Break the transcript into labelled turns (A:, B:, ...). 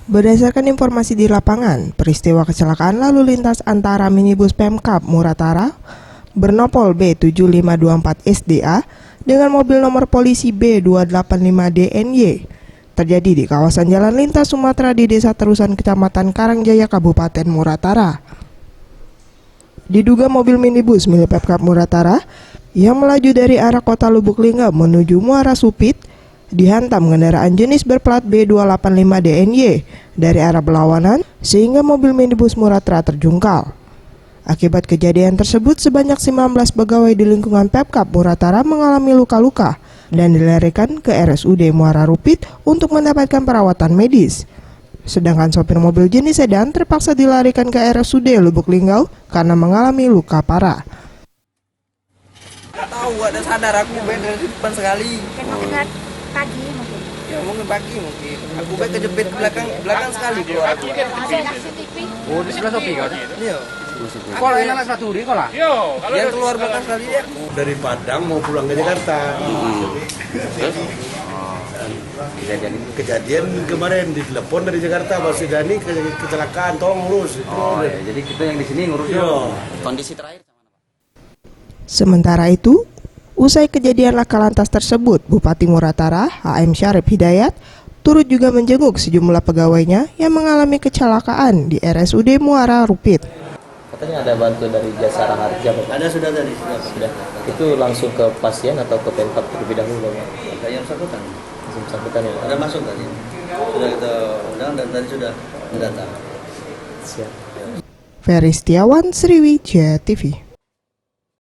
A: Berdasarkan informasi di lapangan, peristiwa kecelakaan lalu lintas antara minibus Pemkab Muratara bernopol B7524 SDA dengan mobil nomor polisi B285DNY terjadi di kawasan Jalan Lintas Sumatera di Desa Terusan, Kecamatan Karangjaya, Kabupaten Muratara. Diduga mobil minibus milik Pemkab Muratara yang melaju dari arah kota Lubuk Linggau menuju Muara Supit dihantam kendaraan jenis berplat B285DNY dari arah berlawanan sehingga mobil minibus Muratara terjungkal. Akibat kejadian tersebut, sebanyak 19 pegawai di lingkungan Pemkab Muratara mengalami luka-luka dan dilarikan ke RSUD Muara Rupit untuk mendapatkan perawatan medis. Sedangkan sopir mobil jenis sedan terpaksa dilarikan ke RSUD Lubuk Linggau karena mengalami luka parah.
B: Nggak tahu, ada sadar aku dari depan sekali.
C: Pagi mungkin.
B: Ya mungkin pagi mungkin. Aku kejepit belakang sekali keluar.
D: Oh, di sebelah Sopi kan?
B: Iya.
D: Kalau enak satu di kolah.
B: Dia keluar belakang sekali ya.
E: Dari Padang mau pulang ke Jakarta. Kejadian kemarin ditelepon dari Jakarta, Pak Sidani kecelakaan, tolong urus.
D: Oh, ya. Jadi kita yang di sini ngurus.
B: Kondisi terakhir.
A: Sementara itu, usai kejadian laka lantas tersebut, Bupati Muratara, HM Syarif Hidayat, turut juga menjenguk sejumlah pegawainya yang mengalami kecelakaan di RSUD Muara Rupit.
F: Katanya ada bantu dari Jasa Raharja, Pak.
B: Ada sudah tadi.
F: Sudah. Itu langsung ke pasien atau ke Pemkab terlebih dahulu, Pak?
B: Yang bersangkutan.
F: Langsung bersangkutan ya, Pak?
B: Ada masuk tadi. Sudah kita undang dan tadi sudah datang.
F: Siap.
A: Ferry Setiawan, Sriwijaya TV.